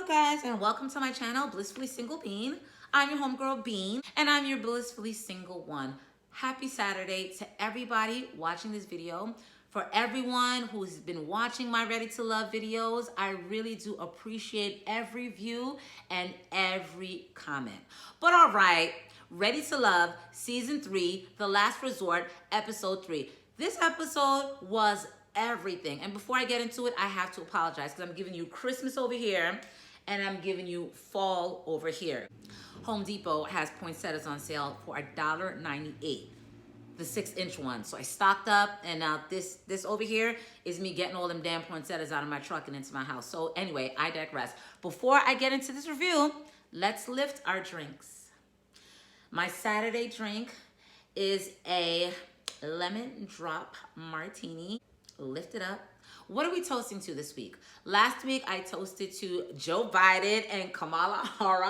up, guys, and welcome to my channel, Blissfully Single Bean. I'm your homegirl Bean, and I'm your blissfully single one. Happy Saturday to everybody watching this video. For everyone who's been watching my Ready to Love videos, I really do appreciate every view and every comment. But all right, Ready to Love Season 3, The Last Resort, Episode 3. This episode was everything. And before I get into it, I have to apologize because I'm giving you Christmas over here and I'm giving you fall over here. Home Depot has poinsettias on sale for $1.98, the 6-inch one. So I stocked up, and now this over here is me getting all them damn poinsettias out of my truck and into my house. So anyway, I digress. Before I get into this review, let's lift our drinks. My Saturday drink is a lemon drop martini. Lift it up. What are we toasting to this week? Last week, I toasted to Joe Biden and Kamala Harris.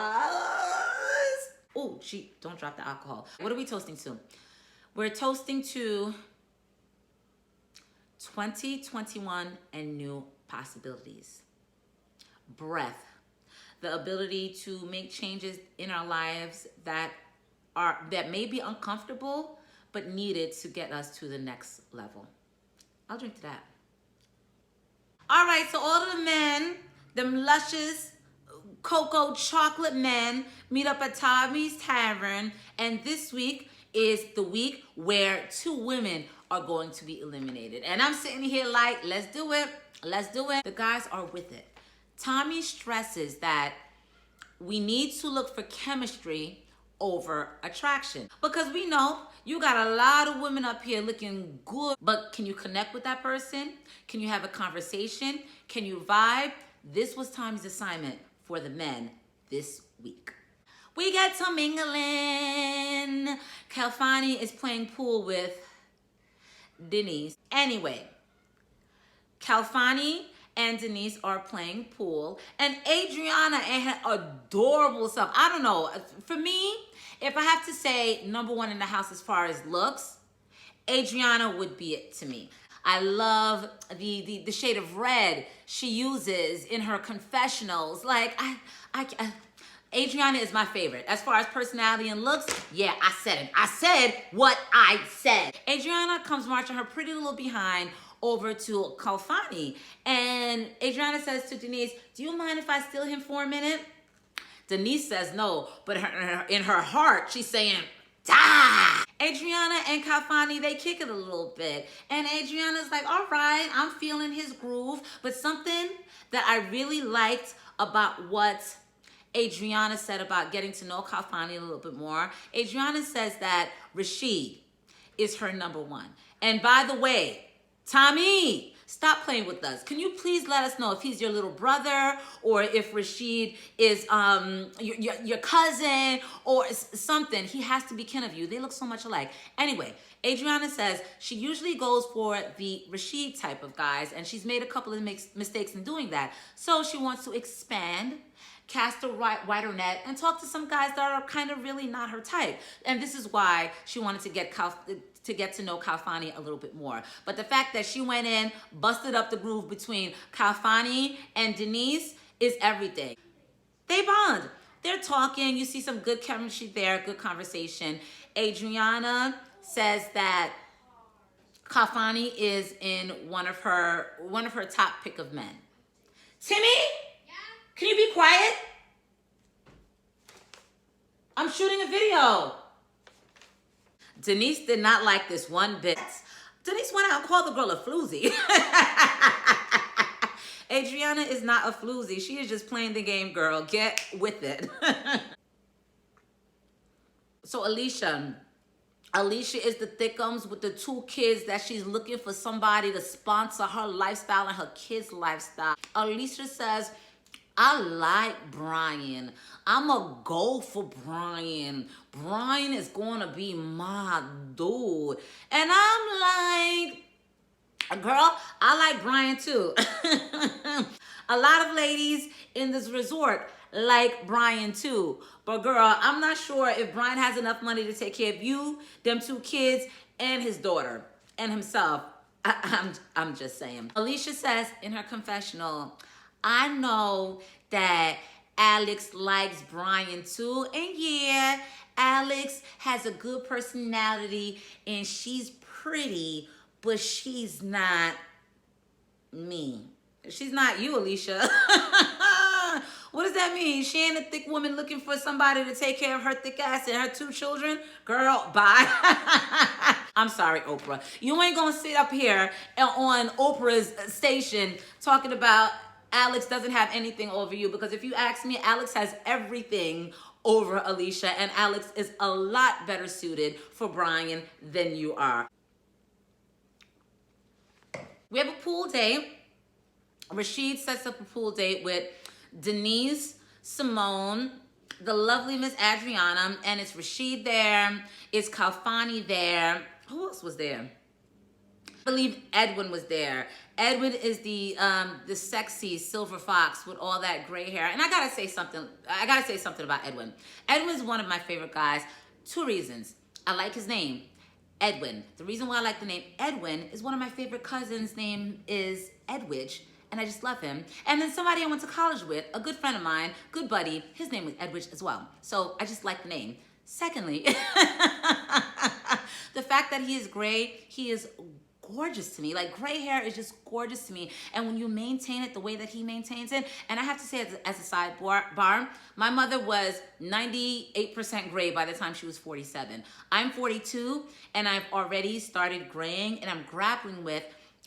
Oh, don't drop the alcohol. What are we toasting to? We're toasting to 2021 and new possibilities. Breath. The ability to make changes in our lives that may be uncomfortable, but needed to get us to the next level. I'll drink to that. All right, so all of the men, them luscious cocoa chocolate men, meet up at Tommy's Tavern, and this week is the week where 2 women are going to be eliminated. And I'm sitting here like, let's do it, let's do it. The guys are with it. Tommy stresses that we need to look for chemistry over attraction, because we know you got a lot of women up here looking good, but can you connect with that person? Can you have a conversation? Can you vibe? This was Tommy's assignment for the men this week. We get to mingling. Kalfani is playing pool with Denise. Anyway, Kalfani and Denise are playing pool, and Adriana and her adorable self. I don't know. For me, if I have to say number 1 in the house as far as looks, Adriana would be it to me. I love the shade of red she uses in her confessionals. Like, Adriana is my favorite. As far as personality and looks, yeah, I said it. I said what I said. Adriana comes marching her pretty little behind over to Kalfani, and Adriana says to Denise, do you mind if I steal him for a minute? Denise says no, but in her heart, she's saying, die! Adriana and Kalfani, they kick it a little bit, and Adriana's like, all right, I'm feeling his groove. But something that I really liked about what Adriana said about getting to know Kalfani a little bit more, Adriana says that Rashid is her number 1. And by the way, Tommy, stop playing with us. Can you please let us know if he's your little brother, or if Rashid is your cousin or something? He has to be kin of you. They look so much alike. Anyway, Adriana says she usually goes for the Rashid type of guys, and she's made a couple of mistakes in doing that. So she wants to expand, cast a wider net, and talk to some guys that are kind of really not her type. And this is why she wanted to get to know Kalfani a little bit more. But the fact that she went in, busted up the groove between Kalfani and Denise is everything. They bond. They're talking. You see some good chemistry there, good conversation. Adriana says that Kalfani is in one of her top pick of men. Timmy? Yeah? Can you be quiet? I'm shooting a video. Denise did not like this one bit. Denise went out and called the girl a floozy. Adriana is not a floozy. She is just playing the game, girl. Get with it. So Alicia is the thickums with the 2 kids that she's looking for somebody to sponsor her lifestyle and her kids' lifestyle. Alicia says, I like Brian. I'm a go for Brian. Brian is going to be my dude. And I'm like, girl, I like Brian too. A lot of ladies in this resort like Brian too. But girl, I'm not sure if Brian has enough money to take care of you, them 2 kids, and his daughter, and himself. I'm just saying. Alicia says in her confessional, I know that Alex likes Brian too. And yeah, Alex has a good personality and she's pretty, but she's not me. She's not you, Alicia. What does that mean? She ain't a thick woman looking for somebody to take care of her thick ass and her 2 children? Girl, bye. I'm sorry, Oprah. You ain't gonna sit up here on Oprah's station talking about Alex doesn't have anything over you, because if you ask me, Alex has everything over Alicia, and Alex is a lot better suited for Brian than you are. We have a pool date. Rashid sets up a pool date with Denise, Simone, the lovely Miss Adriana, and it's Rashid there. It's Kalfani there. Who else was there? I believe Edwin was there. Edwin is the sexy silver fox with all that gray hair. And I gotta say something about Edwin. Edwin's one of my favorite guys. 2 reasons. I like his name, Edwin. The reason why I like the name Edwin is one of my favorite cousins' name is Edwidge, and I just love him. And then somebody I went to college with, a good friend of mine, good buddy, his name was Edwidge as well. So I just like the name. Secondly, the fact that he is gray, he is gorgeous to me. Like, gray hair is just gorgeous to me. And when you maintain it the way that he maintains it, and I have to say as a sidebar, my mother was 98% gray by the time she was 47. I'm 42 and I've already started graying, and I'm grappling with,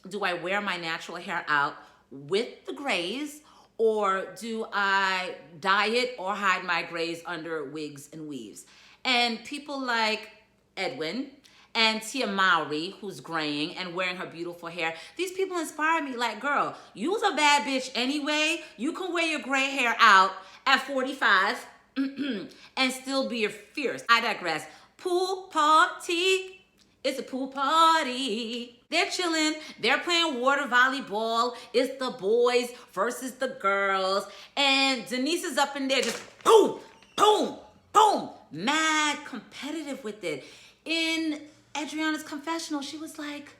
do I wear my natural hair out with the grays, or do I dye it or hide my grays under wigs and weaves? And people like Edwin and Tia Mowry, who's graying and wearing her beautiful hair, these people inspire me. Like, girl, you's a bad bitch anyway. You can wear your gray hair out at 45 and still be fierce. I digress. Pool party. It's a pool party. They're chilling. They're playing water volleyball. It's the boys versus the girls. And Denise is up in there just boom, boom, boom. Mad competitive with it. In Adriana's confessional, she was like,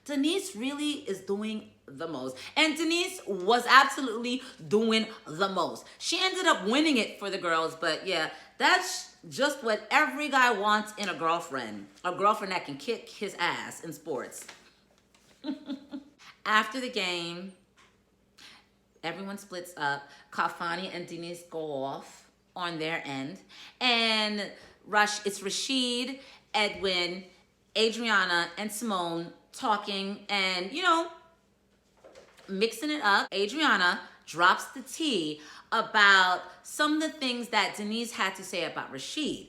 Denise really is doing the most. And Denise was absolutely doing the most. She ended up winning it for the girls, but yeah, that's just what every guy wants in a girlfriend that can kick his ass in sports. After the game, everyone splits up. Kafani and Denise go off on their end, and it's Rashid, Edwin, Adriana, and Simone talking and, mixing it up. Adriana drops the tea about some of the things that Denise had to say about Rashid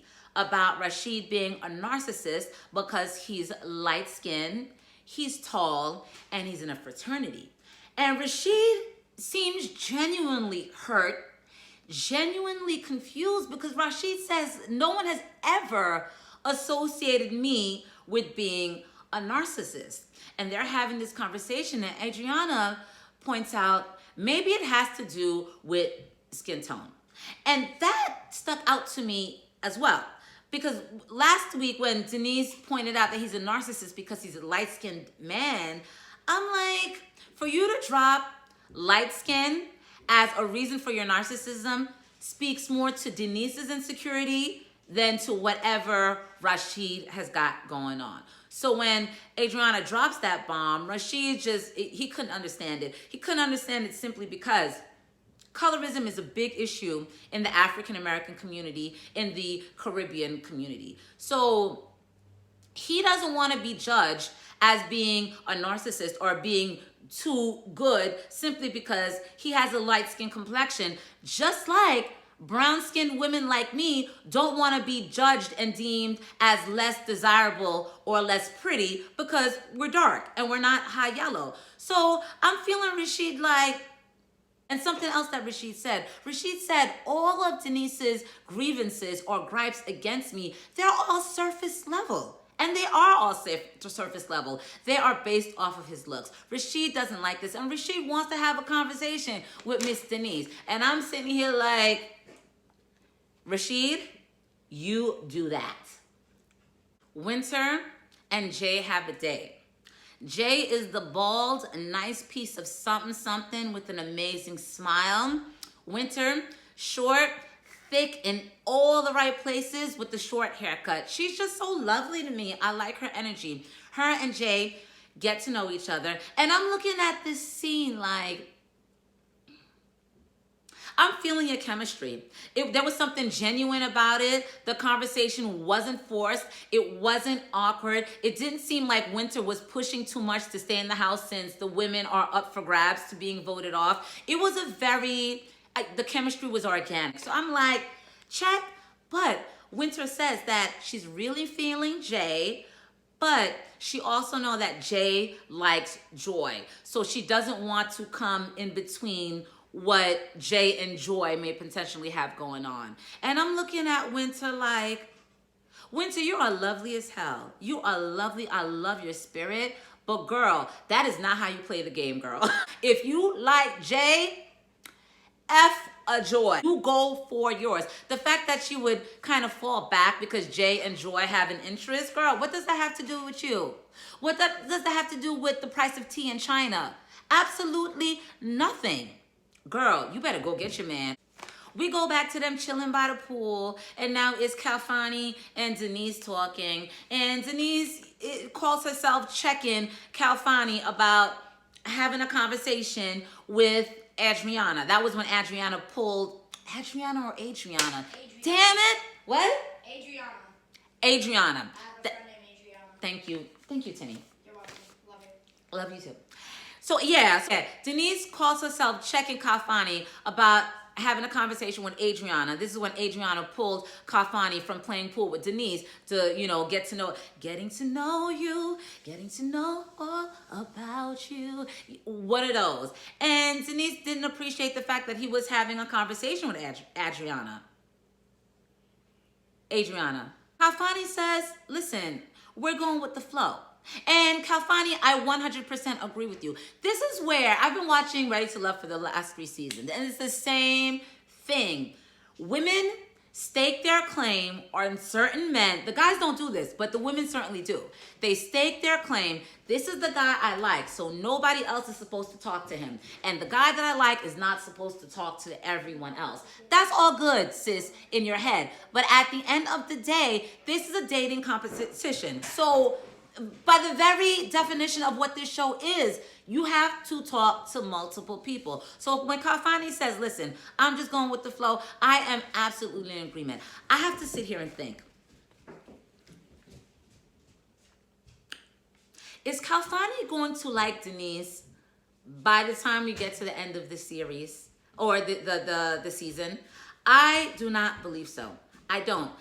being a narcissist because he's light-skinned, he's tall, and he's in a fraternity. And Rashid seems genuinely hurt, genuinely confused, because Rashid says, no one has ever associated me with being a narcissist. And they're having this conversation, and Adriana points out maybe it has to do with skin tone. And that stuck out to me as well, because last week when Denise pointed out that he's a narcissist because he's a light-skinned man, I'm like, for you to drop light skin as a reason for your narcissism speaks more to Denise's insecurity than to whatever Rashid has got going on. So when Adriana drops that bomb, Rashid he couldn't understand it. He couldn't understand it simply because colorism is a big issue in the African American community, in the Caribbean community. So he doesn't want to be judged as being a narcissist or being too good simply because he has a light skin complexion, just like brown-skinned women like me don't want to be judged and deemed as less desirable or less pretty because we're dark and we're not high yellow. So I'm feeling Rashid like, and something else that Rashid said all of Denise's grievances or gripes against me, they're all surface level. And they are all surface level. They are based off of his looks. Rashid doesn't like this, and Rashid wants to have a conversation with Miss Denise. And I'm sitting here like, Rashid, you do that. Winter and Jay have a date. Jay is the bald, nice piece of something something with an amazing smile. Winter, short, thick in all the right places with the short haircut. She's just so lovely to me. I like her energy. Her and Jay get to know each other. And I'm looking at this scene like, I'm feeling your chemistry. There was something genuine about it. The conversation wasn't forced. It wasn't awkward. It didn't seem like Winter was pushing too much to stay in the house since the women are up for grabs to being voted off. It was the chemistry was organic. So I'm like, check. But Winter says that she's really feeling Jay, but she also knows that Jay likes Joy. So she doesn't want to come in between what Jay and Joy may potentially have going on. And I'm looking at Winter like, Winter, you are lovely as hell. You are lovely. I love your spirit. But girl, that is not how you play the game, girl. If you like Jay, F a Joy. You go for yours. The fact that she would kind of fall back because Jay and Joy have an interest, girl, what does that have to do with you? What does that have to do with the price of tea in China? Absolutely nothing. Girl, you better go get your man. We go back to them chilling by the pool, and now it's Kalfani and Denise talking. And Denise calls herself checking Kalfani about having a conversation with Adriana. That was when Adriana pulled... Adriana or Adriana? Damn it! What? Adriana. I have a friend named Adriana. Thank you. Thank you, Tinny. You're welcome. Love you. Love you too. So yeah, Denise calls herself checking Kalfani about having a conversation with Adriana. This is when Adriana pulled Kalfani from playing pool with Denise to, getting to know you, getting to know all about you. One of those. And Denise didn't appreciate the fact that he was having a conversation with Adriana. Kalfani says, listen, we're going with the flow. And Kalfani, I 100% agree with you. This is where I've been watching Ready to Love for the last 3 seasons, and it's the same thing. Women stake their claim on certain men. The guys don't do this, but the women certainly do. They stake their claim. This is the guy I like, so nobody else is supposed to talk to him. And the guy that I like is not supposed to talk to everyone else. That's all good, sis, in your head. But at the end of the day, this is a dating competition. So by the very definition of what this show is, you have to talk to multiple people. So when Kalfani says, listen, I'm just going with the flow, I am absolutely in agreement. I have to sit here and think. Is Kalfani going to like Denise by the time we get to the end of the series or the season? I do not believe so. I don't.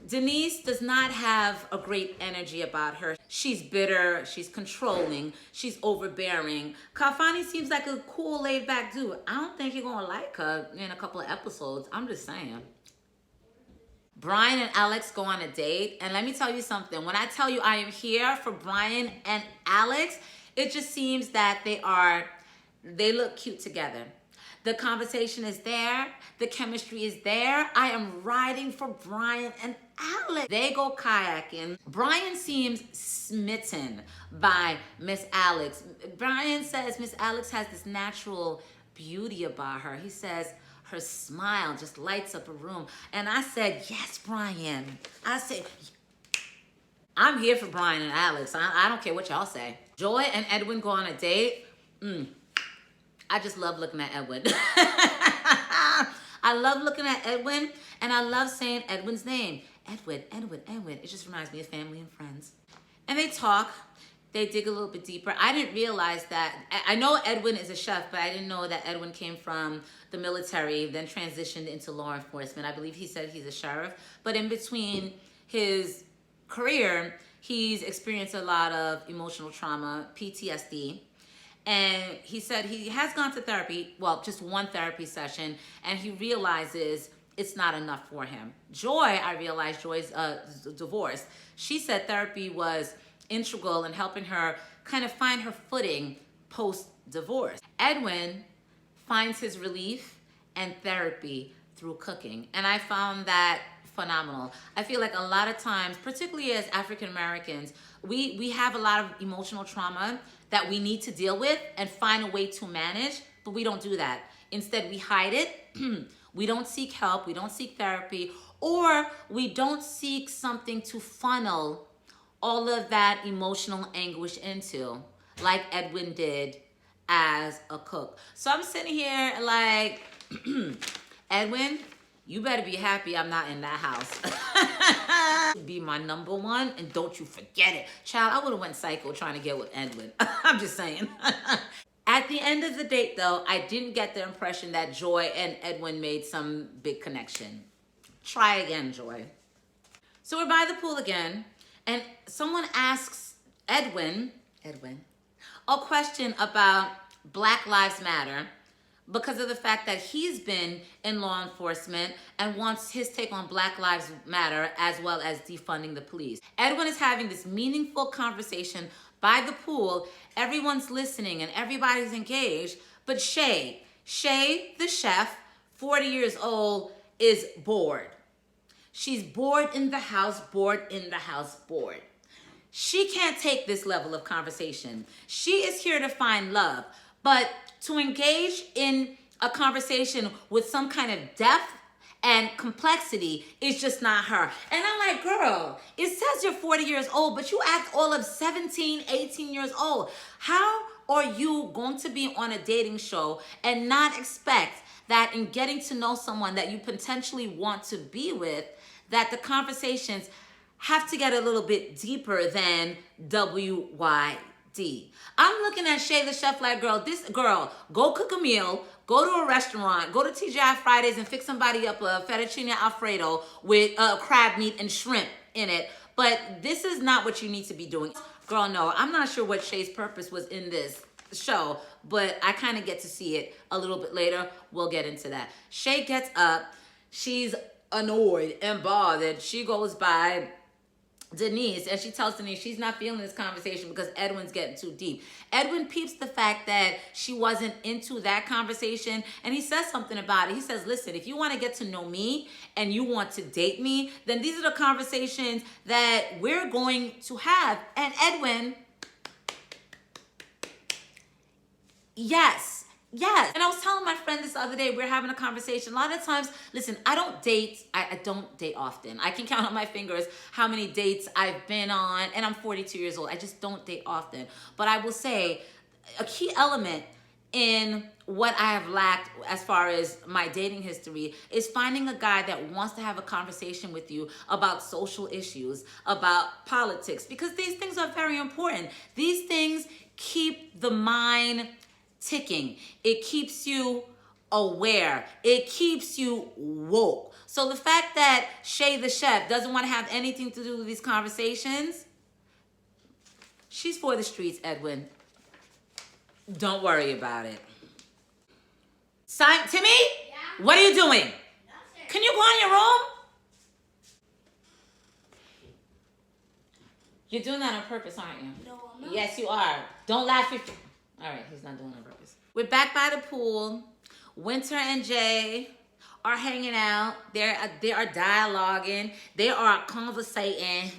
Denise does not have a great energy about her. She's bitter, she's controlling, she's overbearing. Kalfani seems like a cool, laid-back dude. I don't think you're gonna like her in a couple of episodes. I'm just saying. Brian and Alex go on a date, and let me tell you something. When I tell you I am here for Brian and Alex, it just seems that they look cute together. The conversation is there. The chemistry is there. I am riding for Brian and Alex. They go kayaking. Brian seems smitten by Miss Alex. Brian says Miss Alex has this natural beauty about her. He says her smile just lights up a room. And I said, yes, Brian. I said, I'm here for Brian and Alex. I don't care what y'all say. Joy and Edwin go on a date. I just love looking at Edwin. I love looking at Edwin, and I love saying Edwin's name. Edwin, Edwin, Edwin. It just reminds me of family and friends. And they talk. They dig a little bit deeper. I didn't realize that. I know Edwin is a chef, but I didn't know that Edwin came from the military, then transitioned into law enforcement. I believe he said he's a sheriff. But in between his career, he's experienced a lot of emotional trauma, PTSD. And he said he has gone to therapy, well, just one therapy session, and he realizes it's not enough for him. Joy, I realized Joy's divorced. She said therapy was integral in helping her kind of find her footing post-divorce. Edwin finds his relief and therapy through cooking. And I found that phenomenal. I feel like a lot of times, particularly as African Americans, we have a lot of emotional trauma that we need to deal with and find a way to manage, but we don't do that. Instead, we hide it. We don't seek help. We don't seek therapy, or we don't seek something to funnel all of that emotional anguish into, like Edwin did as a cook. So I'm sitting here like, Edwin, you better be happy I'm not in that house. Be my number one, and don't you forget it. Child, I would have went psycho trying to get with Edwin. I'm just saying. At the end of the date, though, I didn't get the impression that Joy and Edwin made some big connection. Try again, Joy. So we're by the pool again, and someone asks Edwin, a question about Black Lives Matter, because of the fact that he's been in law enforcement and wants his take on Black Lives Matter, as well as defunding the police. Edwin is having this meaningful conversation by the pool. Everyone's listening and everybody's engaged, but Shay, the chef, 40 years old, is bored. She's bored in the house, bored. She can't take this level of conversation. She is here to find love, but to engage in a conversation with some kind of depth and complexity is just not her. And I'm like, girl, it says you're 40 years old, but you act all of 17, 18 years old. How are you going to be on a dating show and not expect that in getting to know someone that you potentially want to be with, that the conversations have to get a little bit deeper than WYD? I'm looking at Shay the chef like, girl, this girl, go cook a meal, go to a restaurant, go to TGI Fridays and fix somebody up a fettuccine alfredo with crab meat and shrimp in it. But this is not what you need to be doing. Girl, no, I'm not sure what Shay's purpose was in this show, but I kind of get to see it a little bit later. We'll get into that. Shay gets up. She's annoyed and bothered. She goes by Denise, and she tells Denise she's not feeling this conversation because Edwin's getting too deep. Edwin peeps the fact that she wasn't into that conversation, and he says something about it. He says, listen, if you want to get to know me and you want to date me, then these are the conversations that we're going to have. And Edwin, yes. And I was telling my friend this other day, we were having a conversation. A lot of times, listen, I don't date often. I can count on my fingers how many dates I've been on, and I'm 42 years old. I just don't date often. But I will say a key element in what I have lacked as far as my dating history is finding a guy that wants to have a conversation with you about social issues, about politics, because these things are very important. These things keep the mind ticking. It keeps you aware. It keeps you woke. So the fact that Shay the chef doesn't want to have anything to do with these conversations, she's for the streets, Edwin. Don't worry about it. Timmy? Yeah? What are you doing? Nothing. Can you go in your room? You're doing that on purpose, aren't you? No, I'm not. Yes, you are. Don't laugh if... All right, he's not doing it on purpose. We're back by the pool. Winter and Jay are hanging out. They are dialoguing. They are conversating.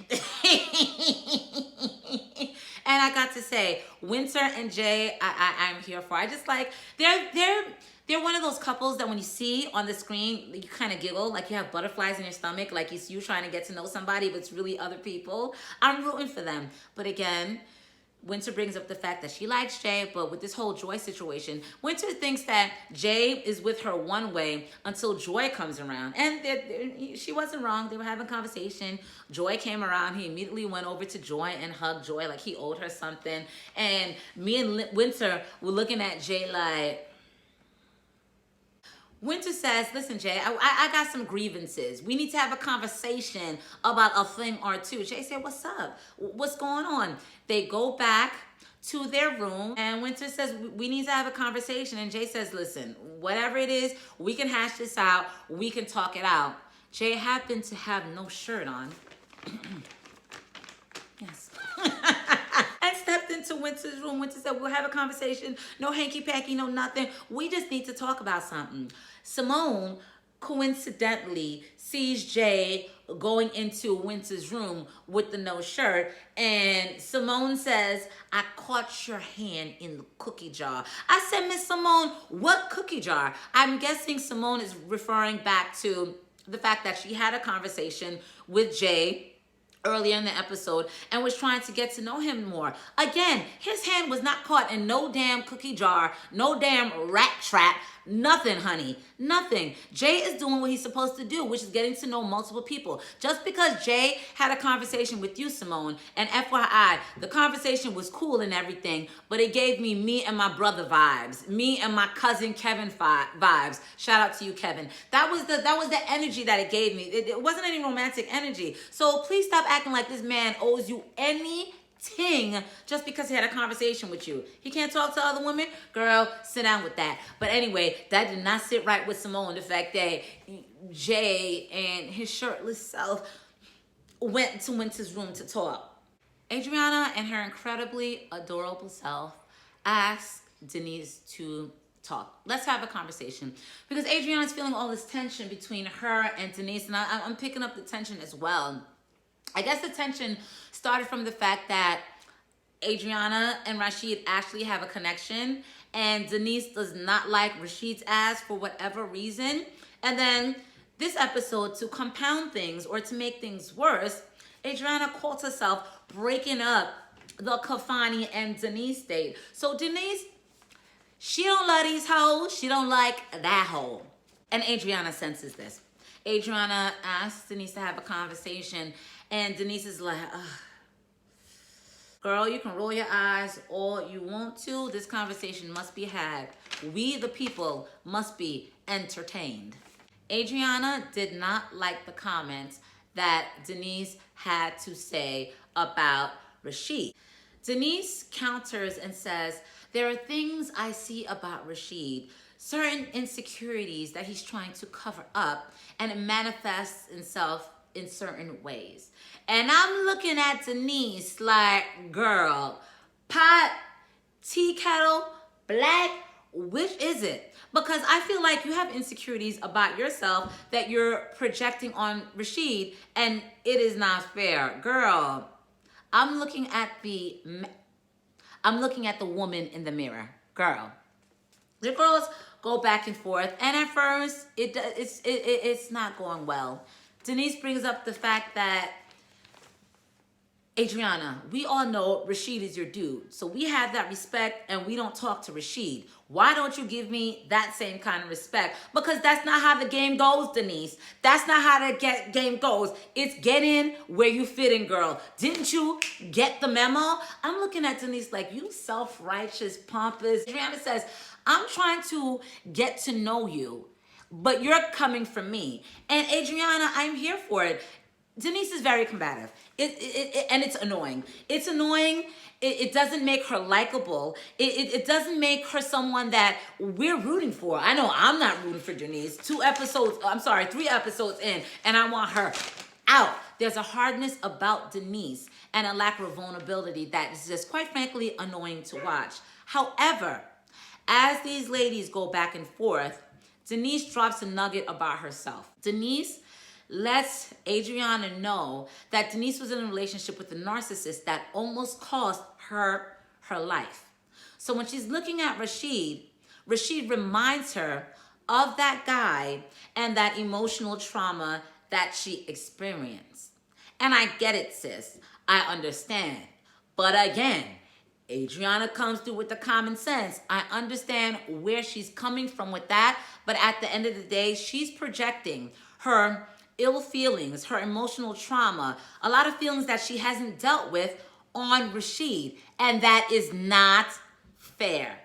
And I got to say, Winter and Jay, I'm here for. I just like, they're one of those couples that when you see on the screen, you kind of giggle, like you have butterflies in your stomach, like it's you trying to get to know somebody, but it's really other people. I'm rooting for them. But again, Winter brings up the fact that she likes Jay, but with this whole Joy situation, Winter thinks that Jay is with her one way until Joy comes around. And she wasn't wrong. They were having a conversation. Joy came around. He immediately went over to Joy and hugged Joy like he owed her something. And me and Winter were looking at Jay like... Winter says, listen, Jay, I got some grievances. We need to have a conversation about a thing or two. Jay said, what's up? What's going on? They go back to their room, and Winter says, we need to have a conversation. And Jay says, listen, whatever it is, we can hash this out. We can talk it out. Jay happened to have no shirt on. Yes. And stepped into Winter's room. Winter said, we'll have a conversation. No hanky-panky, no nothing. We just need to talk about something. Simone coincidentally sees Jay going into Winter's room with the no shirt, and Simone says, I caught your hand in the cookie jar. I said, Miss Simone, what cookie jar? I'm guessing Simone is referring back to the fact that she had a conversation with Jay earlier in the episode and was trying to get to know him more. Again, his hand was not caught in no damn cookie jar, no damn rat trap, nothing, honey, nothing. Jay is doing what he's supposed to do, which is getting to know multiple people. Just because Jay had a conversation with you, Simone, and FYI, the conversation was cool and everything, but it gave me and my brother vibes, me and my cousin Kevin vibes. Shout out to you, Kevin. That was the energy that it gave me. It wasn't any romantic energy. So please stop acting like this man owes you anything just because he had a conversation with you. He can't talk to other women? Girl, sit down with that. But anyway, that did not sit right with Simone. The fact that Jay and his shirtless self went to Winter's room to talk. Adriana and her incredibly adorable self asked Denise to talk. Let's have a conversation. Because Adriana's feeling all this tension between her and Denise, and I'm picking up the tension as well. I guess the tension started from the fact that Adriana and Rashid actually have a connection, and Denise does not like Rashid's ass for whatever reason. And then this episode, to compound things or to make things worse, Adriana caught herself breaking up the Kafani and Denise date. So Denise, she don't love these hoes. She don't like that hoe. And Adriana senses this. Adriana asks Denise to have a conversation, and Denise is like, ugh. Girl, you can roll your eyes all you want to. This conversation must be had. We, the people, must be entertained. Adriana did not like the comments that Denise had to say about Rashid. Denise counters and says, there are things I see about Rashid, certain insecurities that he's trying to cover up, and it manifests itself in certain ways. And I'm looking at Denise like, girl, pot, tea kettle, black, which is it? Because I feel like you have insecurities about yourself that you're projecting on Rashid, and it is not fair. Girl, I'm looking at the woman in the mirror. Girl, the girls go back and forth, and at first it's not going well. Denise brings up the fact that, Adriana, we all know Rashid is your dude. So we have that respect, and we don't talk to Rashid. Why don't you give me that same kind of respect? Because that's not how the game goes, Denise. That's not how the game goes. It's get in where you fit in, girl. Didn't you get the memo? I'm looking at Denise like, you self-righteous, pompous. Adriana says, I'm trying to get to know you, but you're coming from me. And Adriana, I'm here for it. Denise is very combative. And it's annoying. It's annoying. It doesn't make her likable. It doesn't make her someone that we're rooting for. I know I'm not rooting for Denise. 3 episodes in, and I want her out. There's a hardness about Denise and a lack of vulnerability that is just, quite frankly, annoying to watch. However, as these ladies go back and forth, Denise drops a nugget about herself. Denise lets Adriana know that Denise was in a relationship with a narcissist that almost cost her her life. So when she's looking at Rashid reminds her of that guy and that emotional trauma that she experienced. And I get it, sis. I understand. But again, Adriana comes through with the common sense. I understand where she's coming from with that, but at the end of the day, she's projecting her ill feelings, her emotional trauma, a lot of feelings that she hasn't dealt with on Rashid, and that is not fair.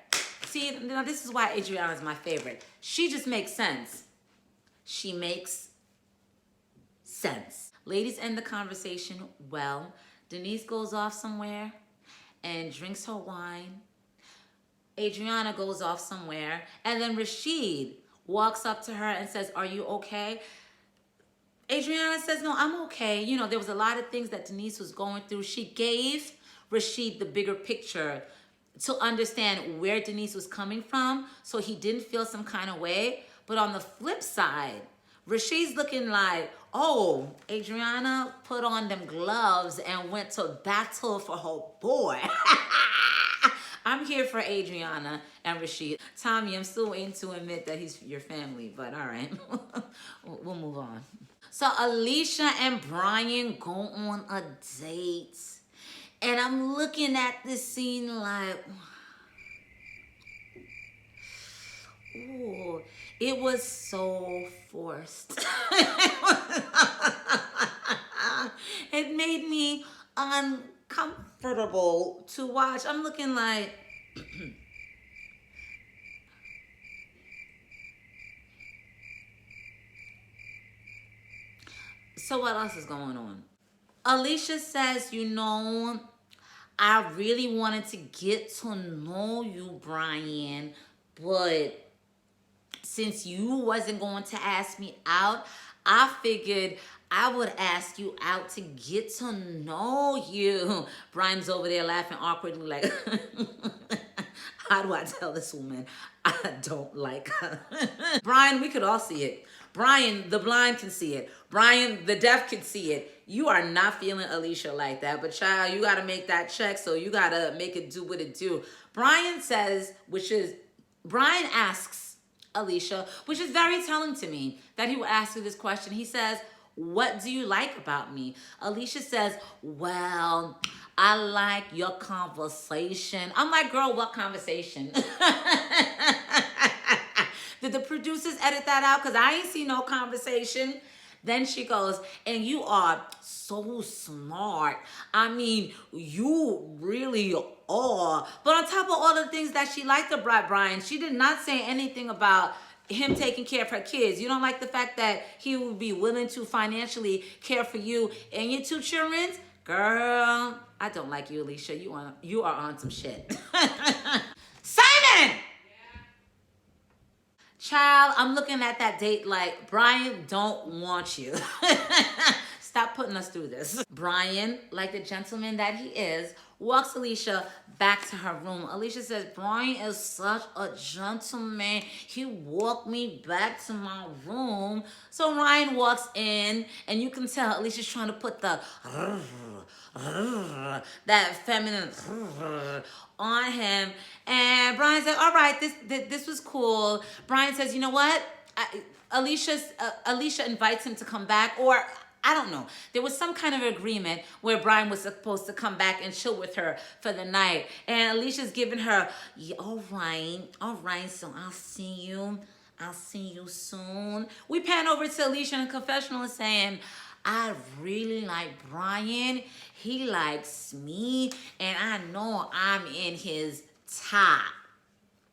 See, now this is why Adriana is my favorite. She just makes sense. She makes sense. Ladies end the conversation well. Denise goes off somewhere and drinks her wine. Adriana goes off somewhere, and then Rashid walks up to her and says, are you okay? Adriana says, no, I'm okay. You know, there was a lot of things that Denise was going through. She gave Rashid the bigger picture to understand where Denise was coming from, so he didn't feel some kind of way. But on the flip side, Rashid's looking like, oh, Adriana put on them gloves and went to battle for her boy. I'm here for Adriana and Rashid. Tommy, I'm still waiting to admit that he's your family, but all right. We'll move on. So Alicia and Brian go on a date. And I'm looking at this scene like, ooh, it was so forced. It made me uncomfortable to watch. I'm looking like, so what else is going on? Alicia says, I really wanted to get to know you, Brian, but since you wasn't going to ask me out, I figured I would ask you out to get to know you. Brian's over there laughing awkwardly like, how do I tell this woman I don't like her? Brian, we could all see it. Brian, the blind can see it. Brian, the deaf can see it. You are not feeling Alicia like that. But child, you got to make that check, so you got to make it do what it do. Brian asks Alicia, which is very telling to me that he would ask her this question. He says, what do you like about me? Alicia says, well, I like your conversation. I'm like, girl, what conversation? Did the producers edit that out? Because I ain't see no conversation. Then she goes, and you are so smart. I mean, you really are. But on top of all the things that she liked about Brian, she did not say anything about him taking care of her kids. You don't like the fact that he would be willing to financially care for you and your two children? Girl, I don't like you, Alicia. You are on some shit. Simon! Child, I'm looking at that date like, Brian don't want you. Stop putting us through this. Brian, like the gentleman that he is, walks Alicia back to her room. Alicia says, Brian is such a gentleman. He walked me back to my room. So Ryan walks in, and you can tell Alicia's trying to put the that feminine on him. And Brian said, all right, this was cool. Brian says, you know what? Alicia invites him to come back, or I don't know. There was some kind of agreement where Brian was supposed to come back and chill with her for the night. And Alicia's giving her, yeah, all right, so I'll see you soon. We pan over to Alicia in the confessional and saying, I really like Brian. He likes me, and I know I'm in his top.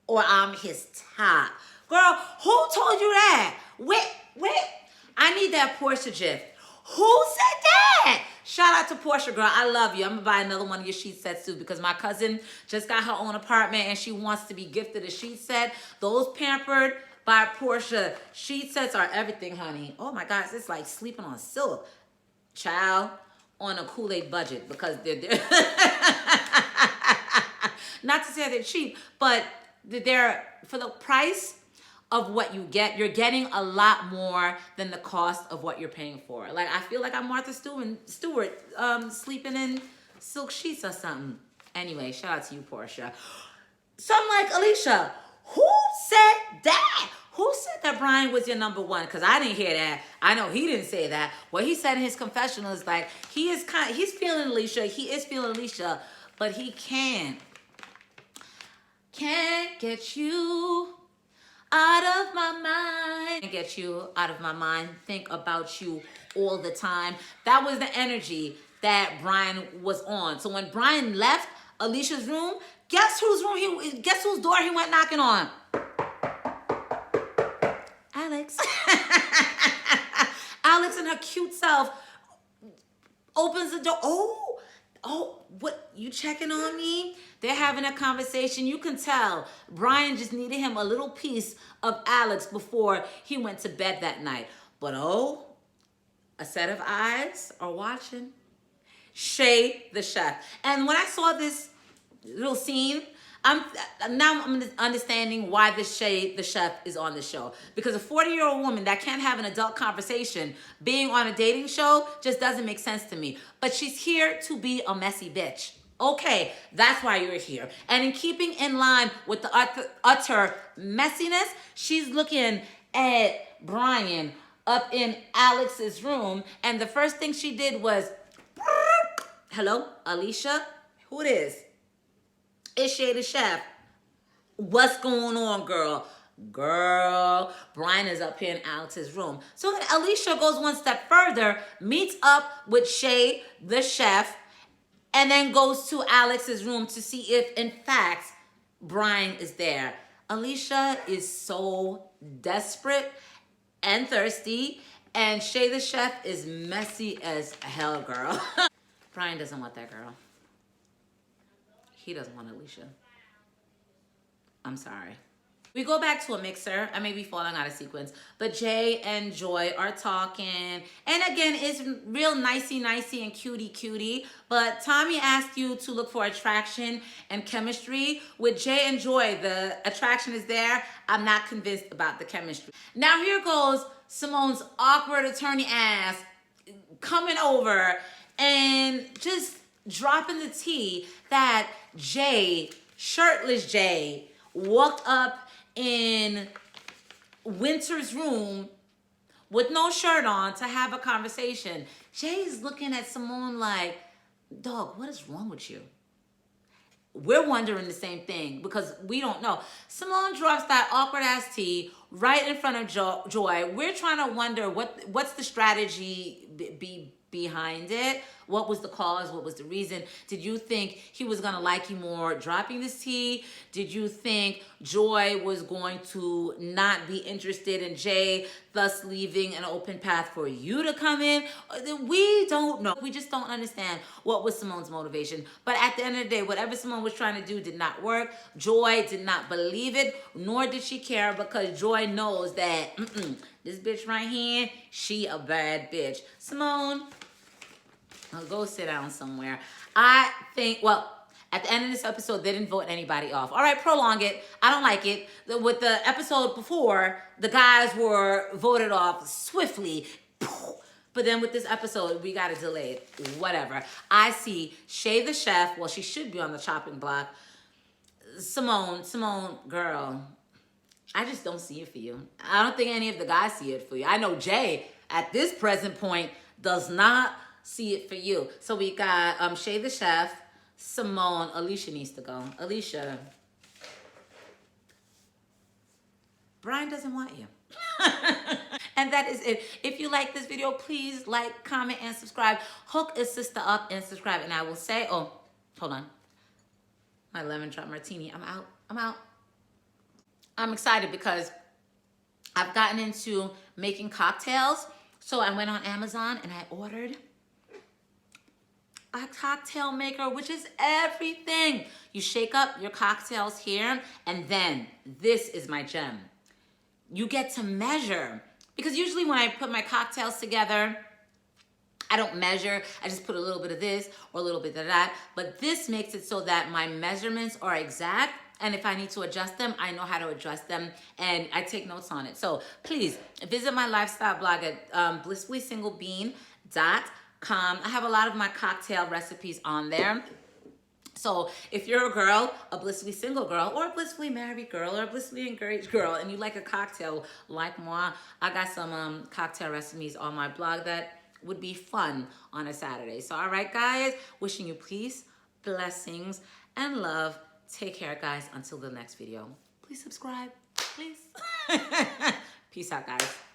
Or I'm his top. Girl, who told you that? Wait. I need that Portia gif. Who said that? Shout out to Portia, girl. I love you. I'm going to buy another one of your sheet sets, too, because my cousin just got her own apartment, and she wants to be gifted a sheet set. Those Pampered by Portia sheet sets are everything, honey. Oh, my gosh. It's like sleeping on silk. Child, on a Kool-Aid budget, because they're not to say they're cheap, but they're, for the price of what you get, you're getting a lot more than the cost of what you're paying for. Like, I feel like I'm Martha Stewart sleeping in silk sheets or something. Anyway, shout out to you, Portia. So I'm like, Alicia, who said that? Who said that Brian was your number one? Because I didn't hear that. I know he didn't say that. What he said in his confessional is like, he's feeling Alicia. He is feeling Alicia, but he can't get you out of my mind. Can't get you out of my mind. Think about you all the time. That was the energy that Brian was on. So when Brian left Alicia's room, guess whose door he went knocking on? Alex. Alex and her cute self opens the door. Oh, what, you checking on me? They're having a conversation. You can tell Brian just needed him a little piece of Alex before he went to bed that night. But a set of eyes are watching. Shay, the chef. And when I saw this little scene, I'm now I'm understanding why the chef is on the show, because a 40-year-old woman that can't have an adult conversation being on a dating show just doesn't make sense to me. But she's here to be a messy bitch. Okay, that's why you're here. And in keeping in line with the utter messiness, she's looking at Brian up in Alex's room, and the first thing she did was, hello, Alicia? Who it is? It's Shay the chef. What's going on, girl? Girl, Brian is up here in Alex's room. So then Alicia goes one step further, meets up with Shay the chef, and then goes to Alex's room to see if, in fact, Brian is there. Alicia is so desperate and thirsty, and Shay the chef is messy as hell, girl. Brian doesn't want that girl. He doesn't want Alicia. I'm sorry. We go back to a mixer. I may be falling out of sequence, but Jay and Joy are talking. And again, it's real nicey and cutie. But Tommy asked you to look for attraction and chemistry. With Jay and Joy, the attraction is there. I'm not convinced about the chemistry. Now here goes Simone's awkward attorney ass coming over and just dropping the tea that Jay, shirtless Jay, walked up in Winter's room with no shirt on to have a conversation. Jay's looking at Simone like, dog, what is wrong with you? We're wondering the same thing because we don't know. Simone drops that awkward ass tea right in front of Joy. We're trying to wonder what's the strategy behind it. What was the cause? What was the reason? Did you think he was going to like you more dropping this tea? Did you think Joy was going to not be interested in Jay, thus leaving an open path for you to come in? We don't know. We just don't understand what was Simone's motivation. But at the end of the day, whatever Simone was trying to do did not work. Joy did not believe it, nor did she care, because Joy knows that this bitch right here, she a bad bitch. Simone, I'll go sit down somewhere. I think, well, at the end of this episode, they didn't vote anybody off. All right, prolong it. I don't like it. With the episode before, the guys were voted off swiftly. But then with this episode, we got to delay it. Whatever. I see Shay the chef. Well, she should be on the chopping block. Simone, girl, I just don't see it for you. I don't think any of the guys see it for you. I know Jay, at this present point, does not see it for you. So we got Shay the chef, Simone. Alicia needs to go. Alicia, Brian doesn't want you. And that is it. If you like this video, please like, comment, and subscribe. Hook a sister up and subscribe. And I will say, oh, hold on. My lemon drop martini. I'm out. I'm excited because I've gotten into making cocktails. So I went on Amazon and I ordered a cocktail maker, which is everything. You shake up your cocktails here, and then this is my gem. You get to measure, because usually when I put my cocktails together, I don't measure. I just put a little bit of this or a little bit of that. But this makes it so that my measurements are exact. And if I need to adjust them, I know how to adjust them. And I take notes on it. So please visit my lifestyle blog at blissfullySingleBean.com. I have a lot of my cocktail recipes on there. So if you're a girl, a blissfully single girl, or a blissfully married girl, or a blissfully engaged girl, and you like a cocktail like moi, I got some cocktail recipes on my blog that would be fun on a Saturday. So all right, guys, wishing you peace, blessings, and love. Take care, guys. Until the next video. Please subscribe. Please. Peace out, guys.